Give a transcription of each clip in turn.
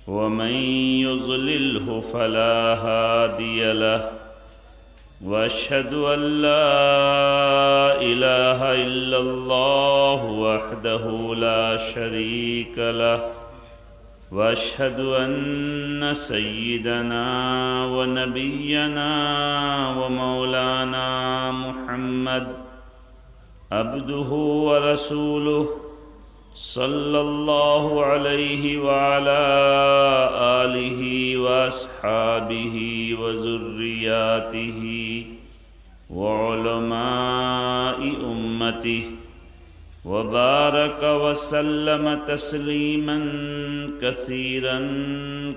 ومن يضلله فلا هادي له وأشهد أن لا إله إلا الله وحده لا شريك له وأشهد أن سيدنا ونبينا ومولانا محمد عبده ورسوله صلى الله عليه وعلى آله وأصحابه وذرياته وعلماء أمته وبارك وسلم تسليما كثيرا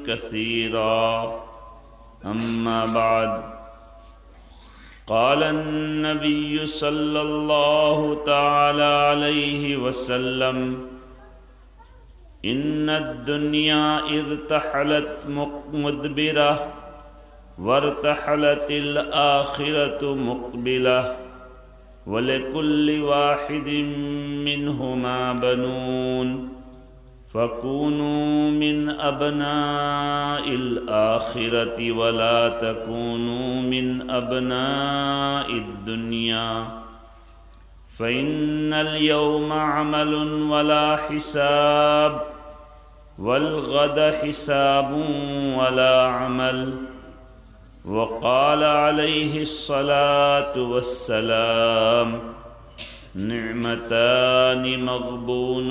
كثيرا. أما بعد، قال النبي صلى الله تعالى عليه وسلم: إن الدنيا ارتحلت مدبرة وارتحلت الآخرة مقبلة ولكل واحد منهما بنون فكونوا من أبناء الآخرة ولا تكونوا من أبناء الدنيا، فإن اليوم عمل ولا حساب والغد حساب ولا عمل. وقال عليه الصلاة والسلام: نعمتان مغبون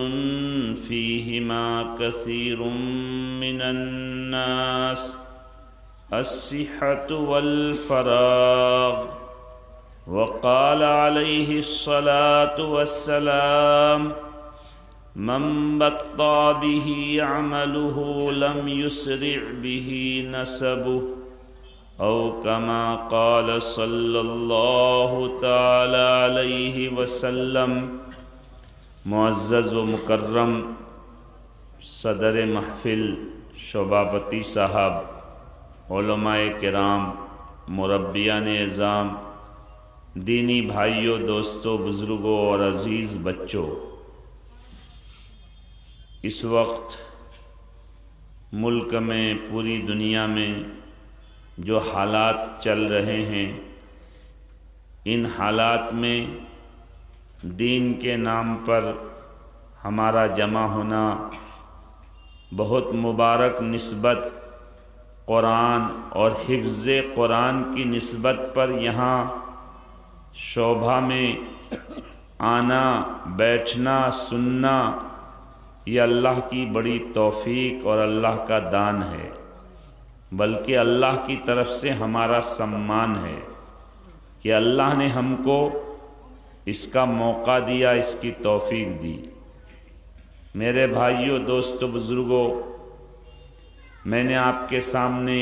فيهما كثير من الناس، الصحة والفراغ. وقال عليه الصلاة والسلام: من بطأ به عمله لم يسرع به نسبه، أو كما قال صلی اللہ تعالی علیہ وسلم. معزز و مکرم صدر محفل شعبہ صاحب، علماء کرام، مربیان اعظام، دینی بھائیوں، دوستوں، بزرگوں اور عزیز بچوں، اس وقت ملک میں، پوری دنیا میں جو حالات چل رہے ہیں، ان حالات میں دین کے نام پر ہمارا جمع ہونا بہت مبارک نسبت قرآن اور حفظ قرآن کی نسبت پر یہاں شعبہ میں آنا، بیٹھنا، سننا، یہ اللہ کی بڑی توفیق اور اللہ کا دان ہے، بلکہ اللہ کی طرف سے ہمارا سمان ہے کہ اللہ نے ہم کو اس کا موقع دیا، اس کی توفیق دی. میرے بھائیوں، دوستوں، بزرگوں، میں نے آپ کے سامنے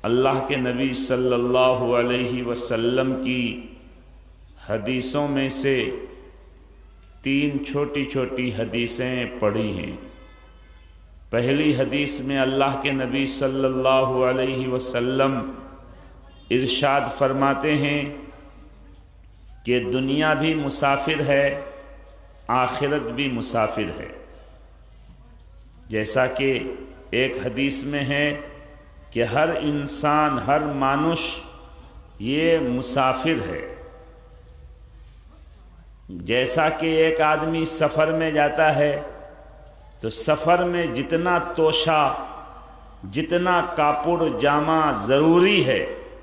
اللہ کے نبی صلی اللہ علیہ وسلم کی حدیثوں میں سے 3 چھوٹی چھوٹی حدیثیں پڑھی ہیں. پہلی حدیث میں اللہ کے نبی صلی اللہ علیہ وسلم ارشاد فرماتے ہیں کہ دنیا بھی مسافر ہے، آخرت بھی مسافر ہے. جیسا کہ ایک حدیث میں ہے کہ ہر انسان، ہر مانوش یہ مسافر ہے. جیسا کہ ایک آدمی سفر میں جاتا ہے تو سفر میں جتنا توشہ، جتنا کاپڑ جامہ ضروری ہے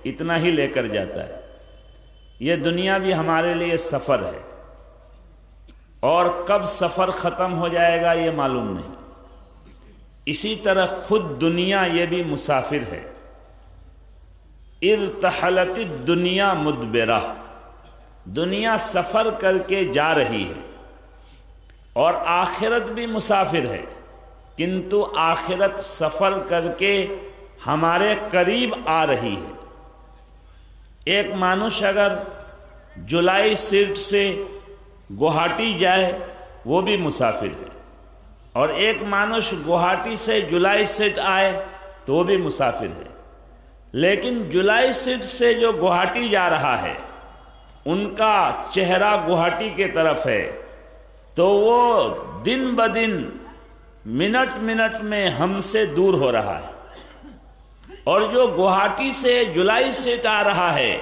اتنا ہی لے کر جاتا ہے. یہ دنیا بھی ہمارے لیے سفر ہے، اور کب سفر ختم ہو جائے گا یہ معلوم نہیں. اسی طرح خود دنیا یہ بھی مسافر ہے. ارتحلت الدنیا مدبرہ، دنیا سفر کر کے جا رہی ہے، اور آخرت بھی مسافر ہے، کنتو آخرت سفر کر کے ہمارے قریب آ رہی ہے. ایک مانوش اگر جولائی سیٹ سے گوہاٹی جائے وہ بھی مسافر ہے، اور ایک مانوش گوہاٹی سے جولائی سیٹ آئے تو وہ بھی مسافر ہے. لیکن جولائی سیٹ سے جو گوہاٹی جا رہا ہے ان کا چہرہ گوہاٹی کے طرف ہے، تو وہ دن بدن منٹ منٹ میں ہم سے دور ہو رہا ہے، اور جو گوہاٹی سے جولائی سیٹ آ رہا ہے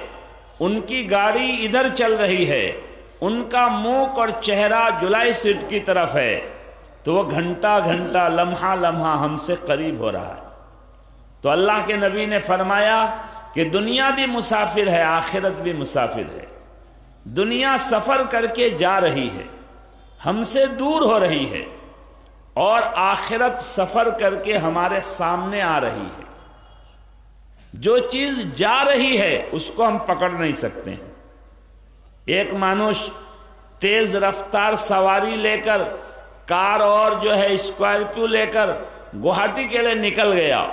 ان کی گاڑی ادھر چل رہی ہے، ان کا منہ اور چہرہ جولائی سیٹ کی طرف ہے، تو وہ گھنٹہ گھنٹہ لمحہ لمحہ ہم سے قریب ہو رہا ہے۔ تو اللہ کے نبی نے فرمایا کہ دنیا بھی مسافر ہے، آخرت بھی مسافر ہے۔ دنیا سفر کر کے جا رہی ہے، ہم سے دور ہو رہی ہے، اور آخرت سفر کر کے ہمارے سامنے آ رہی ہے۔ جو چیز جا رہی ہے اس کو ہم پکڑ نہیں سکتے ہیں۔ ایک مانوش تیز رفتار سواری لے کر، کار اور جو ہے اسکارپیو لے کر گوہاٹی کے لیے نکل گیا،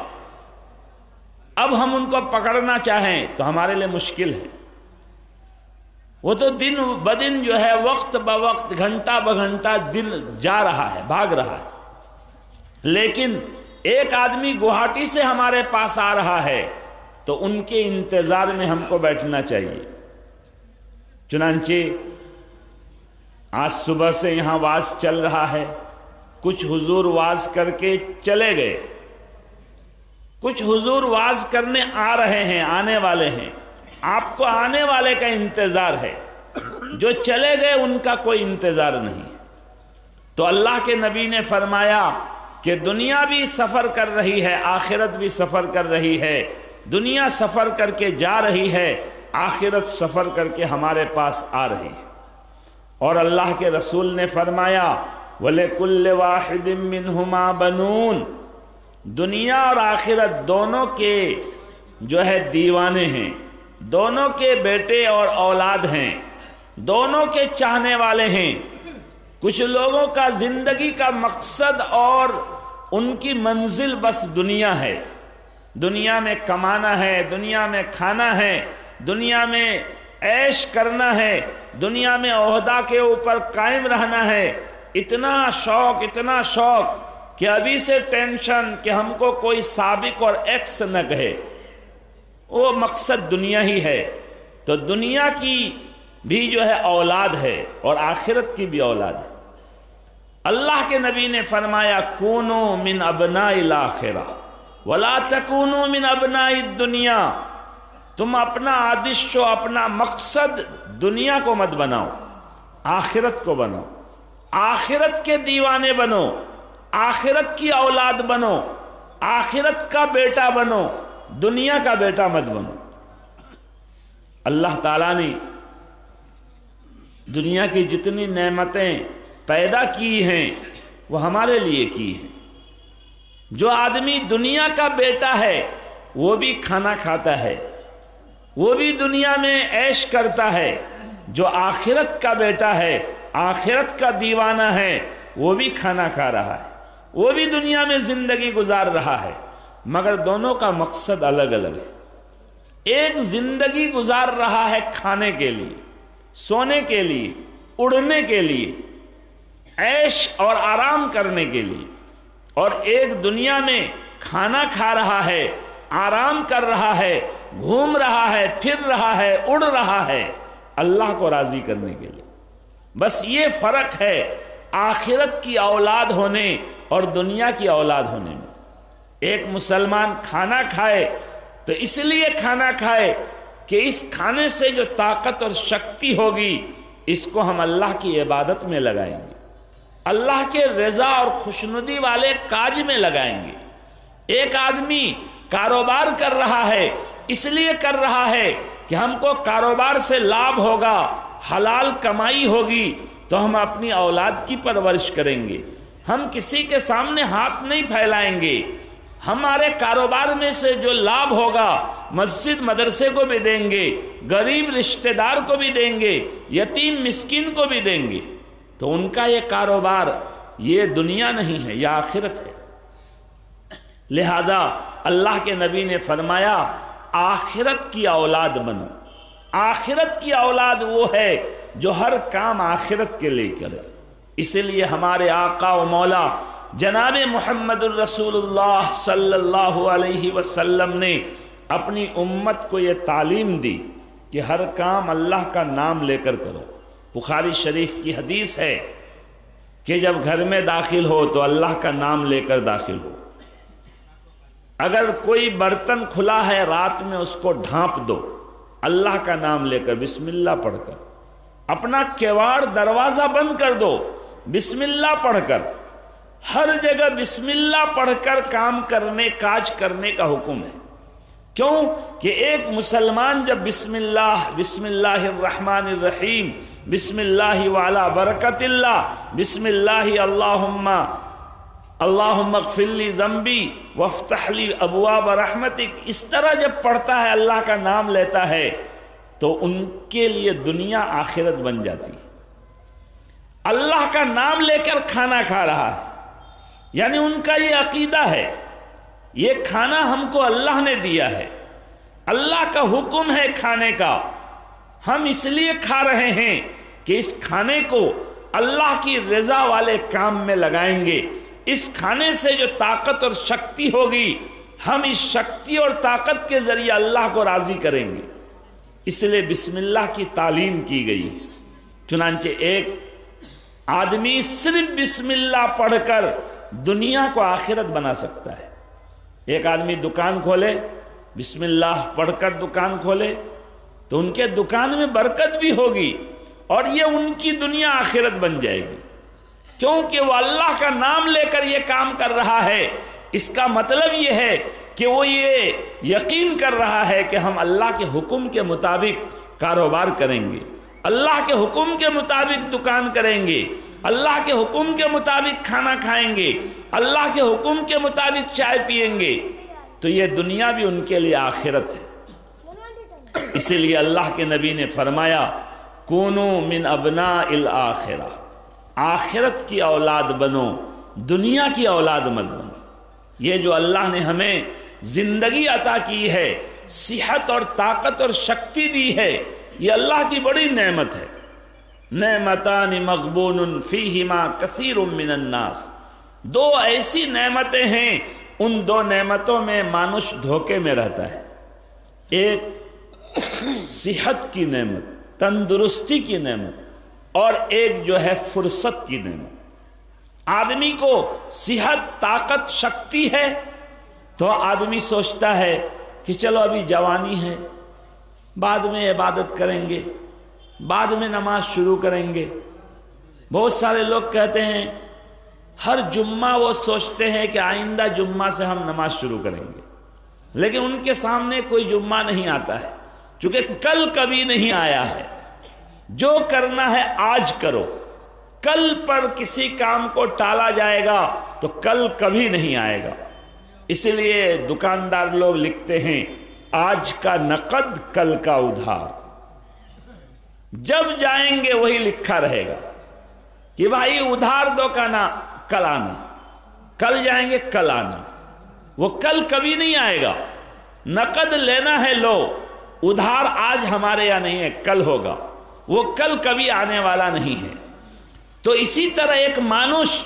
اب ہم ان کو پکڑنا چاہیں تو ہمارے لیے مشکل ہے۔ وہ تو دن بدن جو ہے وقت بوقت گھنٹہ بگھنٹہ دل جا رہا ہے، بھاگ رہا ہے، لیکن ایک آدمی گوہاٹی سے ہمارے پاس آ رہا ہے تو ان کے انتظار میں ہم کو بیٹھنا چاہیے۔ چنانچہ آج صبح سے یہاں واز چل رہا ہے، کچھ حضور واز کر کے چلے گئے، کچھ حضور واز کرنے آ رہے ہیں، آنے والے ہیں، آپ کو آنے والے کا انتظار ہے، جو چلے گئے ان کا کوئی انتظار نہیں۔ تو اللہ کے نبی نے فرمایا کہ دنیا بھی سفر کر رہی ہے، آخرت بھی سفر کر رہی ہے۔ دنیا سفر کر کے جا رہی ہے، آخرت سفر کر کے ہمارے پاس آ رہی ہے۔ اور اللہ کے رسول نے فرمایا وَلِكُلِّ وَاحِدٍ مِّنْهُمَا بَنُونَ، دنیا اور آخرت دونوں کے جو ہے دیوانے ہیں، دونوں کے بیٹے اور اولاد ہیں، دونوں کے چاہنے والے ہیں۔ کچھ لوگوں کا زندگی کا مقصد اور ان کی منزل بس دنیا ہے، دنیا میں کمانا ہے، دنیا میں کھانا ہے، دنیا میں عیش کرنا ہے، دنیا میں عہدہ کے اوپر قائم رہنا ہے۔ اتنا شوق کہ ابھی سے ٹینشن کہ ہم کو کوئی سابق اور ایکس نہ کہے، وہ مقصد دنیا ہی ہے۔ تو دنیا کی بھی جو ہے اولاد ہے اور آخرت کی بھی اولاد ہے۔ اللہ کے نبی نے فرمایا کونوا من ابناء الاخرہ ولا تکونوا من ابناء الدنیا، تم اپنا آدش و اپنا مقصد دنیا کو مت بناؤ، آخرت کو بنو، آخرت کے دیوانے بنو، آخرت کی اولاد بنو، آخرت کا بیٹا بنو، دنیا کا بیٹا مت بنو۔ اللہ تعالیٰ نے دنیا کی جتنی نعمتیں پیدا کی ہیں وہ ہمارے لیے کی ہیں۔ جو آدمی دنیا کا بیٹا ہے وہ بھی کھانا کھاتا ہے، وہ بھی دنیا میں عیش کرتا ہے۔ جو آخرت کا بیٹا ہے، آخرت کا دیوانہ ہے، وہ بھی کھانا کھا رہا ہے، وہ بھی دنیا میں زندگی گزار رہا ہے، مگر دونوں کا مقصد الگ الگ ہے۔ ایک زندگی گزار رہا ہے کھانے کے لیے، سونے کے لیے، اڑنے کے لیے، عیش اور آرام کرنے کے لیے، اور ایک دنیا میں کھانا کھا رہا ہے، آرام کر رہا ہے، گھوم رہا ہے، پھر رہا ہے، اڑ رہا ہے اللہ کو راضی کرنے کے لیے۔ بس یہ فرق ہے آخرت کی اولاد ہونے اور دنیا کی اولاد ہونے میں۔ ایک مسلمان کھانا کھائے تو اس لیے کھانا کھائے کہ اس کھانے سے جو طاقت اور شکتی ہوگی اس کو ہم اللہ کی عبادت میں لگائیں گے، اللہ کے رضا اور خوشنودی والے کاج میں لگائیں گے۔ ایک آدمی کاروبار کر رہا ہے، اس لیے کر رہا ہے کہ ہم کو کاروبار سے لابھ ہوگا، حلال کمائی ہوگی تو ہم اپنی اولاد کی پرورش کریں گے، ہم کسی کے سامنے ہاتھ نہیں پھیلائیں گے، ہمارے کاروبار میں سے جو لابھ ہوگا مسجد مدرسے کو بھی دیں گے، غریب رشتہ دار کو بھی دیں گے، یتیم مسکین کو بھی دیں گے۔ تو ان کا یہ کاروبار یہ دنیا نہیں ہے، یہ آخرت ہے۔ لہذا اللہ کے نبی نے فرمایا آخرت کی اولاد بنو۔ آخرت کی اولاد وہ ہے جو ہر کام آخرت کے لے کرے۔ اسی لیے ہمارے آقا و مولا جناب محمد الرسول اللہ صلی اللہ علیہ وسلم نے اپنی امت کو یہ تعلیم دی کہ ہر کام اللہ کا نام لے کر کرو۔ بخاری شریف کی حدیث ہے کہ جب گھر میں داخل ہو تو اللہ کا نام لے کر داخل ہو. اگر کوئی برتن کھلا ہے رات میں اس کو ڈھانپ دو اللہ کا نام لے کر، بسم اللہ پڑھ کر. اپنا کیواڑ دروازہ بند کر دو بسم اللہ پڑھ کر. ہر جگہ بسم اللہ پڑھ کر کام کرنے کاج کرنے کا حکم ہے. کیوں کہ ایک مسلمان جب بسم اللہ الرحمن الرحیم، بسم اللہ وعلی برکت اللہ، بسم اللہ اللہم اغفر لی ذنبی وافتح لی ابواب رحمتک، اس طرح جب پڑھتا ہے اللہ کا نام لیتا ہے تو ان کے لیے دنیا آخرت بن جاتی ہے. اللہ کا نام لے کر کھانا کھا رہا ہے، یعنی ان کا یہ عقیدہ ہے یہ کھانا ہم کو اللہ نے دیا ہے، اللہ کا حکم ہے کھانے کا، ہم اس لیے کھا رہے ہیں کہ اس کھانے کو اللہ کی رضا والے کام میں لگائیں گے. اس کھانے سے جو طاقت اور شکتی ہوگی ہم اس شکتی اور طاقت کے ذریعے اللہ کو راضی کریں گے. اس لیے بسم اللہ کی تعلیم کی گئی. چنانچہ ایک آدمی صرف بسم اللہ پڑھ کر دنیا کو آخرت بنا سکتا ہے. ایک آدمی دکان کھولے بسم اللہ پڑھ کر دکان کھولے تو ان کے دکان میں برکت بھی ہوگی اور یہ ان کی دنیا آخرت بن جائے گی، کیونکہ وہ اللہ کا نام لے کر یہ کام کر رہا ہے. اس کا مطلب یہ ہے کہ وہ یہ یقین کر رہا ہے کہ ہم اللہ کے حکم کے مطابق کاروبار کریں گے، اللہ کے حکم کے مطابق دکان کریں گے، اللہ کے حکم کے مطابق کھانا کھائیں گے، اللہ کے حکم کے مطابق چائے پیئیں گے. تو یہ دنیا بھی ان کے لیے آخرت ہے. اسی لیے اللہ کے نبی نے فرمایا کونو من ابناء الآخرہ، آخرت کی اولاد بنو، دنیا کی اولاد مت بنو. یہ جو اللہ نے ہمیں زندگی عطا کی ہے، صحت اور طاقت اور شکتی دی ہے، یہ اللہ کی بڑی نعمت ہے. نعمتان مغبون فیہما کثیر من الناس، دو ایسی نعمتیں ہیں ان دو نعمتوں میں مانوش دھوکے میں رہتا ہے. ایک صحت کی نعمت، تندرستی کی نعمت، اور ایک جو ہے فرصت کی نعمت. آدمی کو صحت طاقت شکتی ہے تو آدمی سوچتا ہے کہ چلو ابھی جوانی ہے، بعد میں عبادت کریں گے، بعد میں نماز شروع کریں گے. بہت سارے لوگ کہتے ہیں ہر جمعہ وہ سوچتے ہیں کہ آئندہ جمعہ سے ہم نماز شروع کریں گے، لیکن ان کے سامنے کوئی جمعہ نہیں آتا ہے چونکہ کل کبھی نہیں آیا ہے. جو کرنا ہے آج کرو، کل پر کسی کام کو ٹالا جائے گا تو کل کبھی نہیں آئے گا. اس لیے دکاندار لوگ لکھتے ہیں آج کا نقد کل کا ادھار. جب جائیں گے وہی لکھا رہے گا کہ بھائی ادھار دو کا نا کل آنا، کل جائیں گے کل آنا. وہ کل کبھی نہیں آئے گا. نقد لینا ہے لو، ادھار آج ہمارے یہاں نہیں ہے کل ہوگا، وہ کل کبھی آنے والا نہیں ہے. تو اسی طرح ایک مانوش،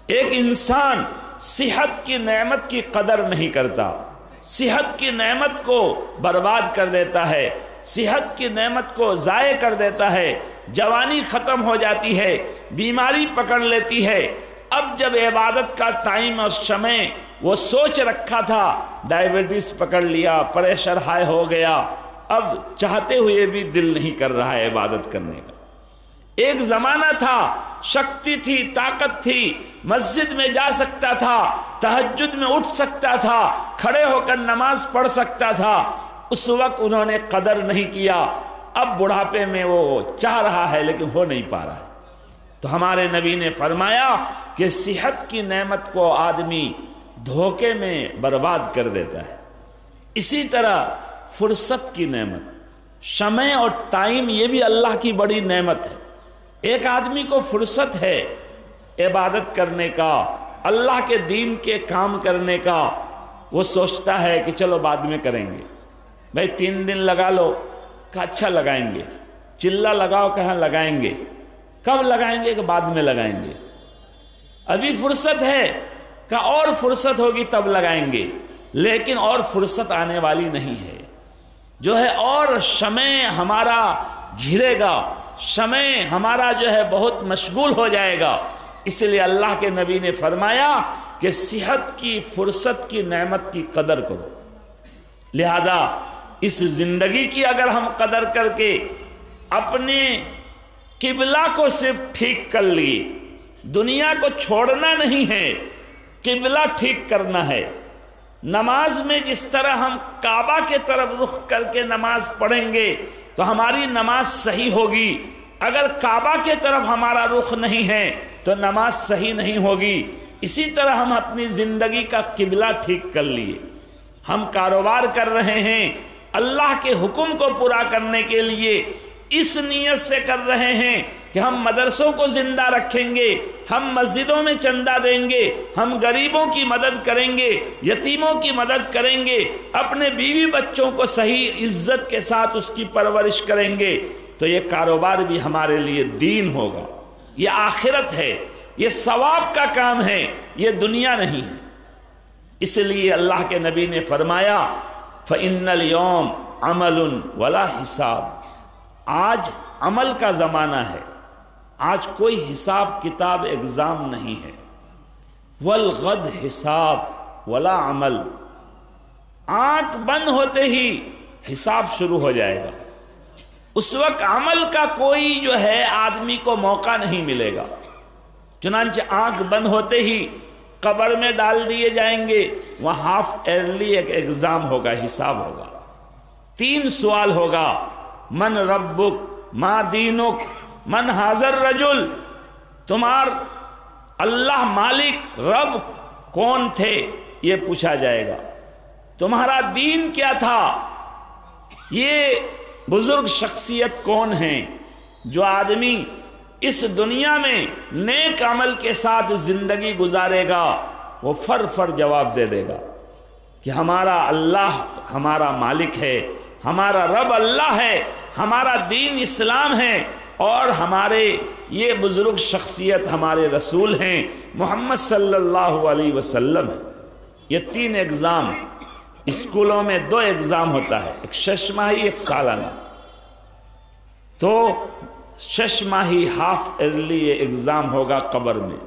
ایک انسان صحت کی نعمت کی قدر نہیں کرتا، صحت کی نعمت کو برباد کر دیتا ہے، صحت کی نعمت کو ضائع کر دیتا ہے. جوانی ختم ہو جاتی ہے، بیماری پکڑ لیتی ہے. اب جب عبادت کا ٹائم اور سمے وہ سوچ رکھا تھا، ڈائبٹیز پکڑ لیا، پریشر ہائی ہو گیا، اب چاہتے ہوئے بھی دل نہیں کر رہا ہے عبادت کرنے کا. ایک زمانہ تھا، شکتی تھی، طاقت تھی، مسجد میں جا سکتا تھا، تہجد میں اٹھ سکتا تھا، کھڑے ہو کر نماز پڑھ سکتا تھا. اس وقت انہوں نے قدر نہیں کیا. اب بڑھاپے میں وہ چاہ رہا ہے لیکن ہو نہیں پا رہا ہے. تو ہمارے نبی نے فرمایا کہ صحت کی نعمت کو آدمی دھوکے میں برباد کر دیتا ہے. اسی طرح فرصت کی نعمت، سمے اور ٹائم، یہ بھی اللہ کی بڑی نعمت ہے. ایک آدمی کو فرصت ہے عبادت کرنے کا، اللہ کے دین کے کام کرنے کا. وہ سوچتا ہے کہ چلو بعد میں کریں گے. بھائی 3 دن لگا لو، کہ اچھا لگائیں گے. چلا لگاؤ، کہاں لگائیں گے. کب لگائیں گے کہ بعد میں لگائیں گے. ابھی فرصت ہے کہ اور فرصت ہوگی تب لگائیں گے، لیکن اور فرصت آنے والی نہیں ہے. جو ہے اور سمے ہمارا گھرے گا، سمے ہمارا جو ہے بہت مشغول ہو جائے گا. اس لیے اللہ کے نبی نے فرمایا کہ صحت کی، فرصت کی، نعمت کی قدر کرو۔ لہذا اس زندگی کی اگر ہم قدر کر کے اپنے قبلہ کو صرف ٹھیک کر لیے، دنیا کو چھوڑنا نہیں ہے، قبلہ ٹھیک کرنا ہے۔ نماز میں جس طرح ہم کعبہ کے طرف رخ کر کے نماز پڑھیں گے تو ہماری نماز صحیح ہوگی، اگر کعبہ کے طرف ہمارا رخ نہیں ہے تو نماز صحیح نہیں ہوگی۔ اسی طرح ہم اپنی زندگی کا قبلہ ٹھیک کر لیے، ہم کاروبار کر رہے ہیں اللہ کے حکم کو پورا کرنے کے لیے، اس نیت سے کر رہے ہیں کہ ہم مدرسوں کو زندہ رکھیں گے، ہم مسجدوں میں چندہ دیں گے، ہم غریبوں کی مدد کریں گے، یتیموں کی مدد کریں گے، اپنے بیوی بچوں کو صحیح عزت کے ساتھ اس کی پرورش کریں گے، تو یہ کاروبار بھی ہمارے لیے دین ہوگا، یہ آخرت ہے، یہ ثواب کا کام ہے، یہ دنیا نہیں ہے۔ اس لیے اللہ کے نبی نے فرمایا فَإِنَّ الْيَوْمَ عَمَلٌ وَلَا حِسَابٌ، آج عمل کا زمانہ ہے، آج کوئی حساب کتاب ایگزام نہیں ہے۔ وَالْغَدْ حِسَاب وَلَا عمل، آنکھ بند ہوتے ہی حساب شروع ہو جائے گا، اس وقت عمل کا کوئی جو ہے آدمی کو موقع نہیں ملے گا۔ چنانچہ آنکھ بند ہوتے ہی قبر میں ڈال دیے جائیں گے، وہاں ہاف ایئرلی ایک ایگزام ہوگا، حساب ہوگا، 3 سوال ہوگا، من ربک، ما دینک، من حاضر رجل، تمہار اللہ مالک رب کون تھے یہ پوچھا جائے گا، تمہارا دین کیا تھا، یہ بزرگ شخصیت کون ہیں جو آدمی اس دنیا میں نیک عمل کے ساتھ زندگی گزارے گا، وہ فر جواب دے دے گا کہ ہمارا اللہ ہمارا مالک ہے، ہمارا رب اللہ ہے، ہمارا دین اسلام ہے، اور ہمارے یہ بزرگ شخصیت ہمارے رسول ہیں محمد صلی اللہ علیہ وسلم ہے۔ یہ 3 ایگزام، اسکولوں میں 2 ایگزام ہوتا ہے، ایک 6 ماہی ایک سالانہ، تو 6 ماہی ہاف ایئرلی ایگزام ہوگا قبر میں،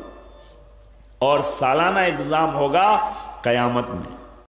اور سالانہ ایگزام ہوگا قیامت میں۔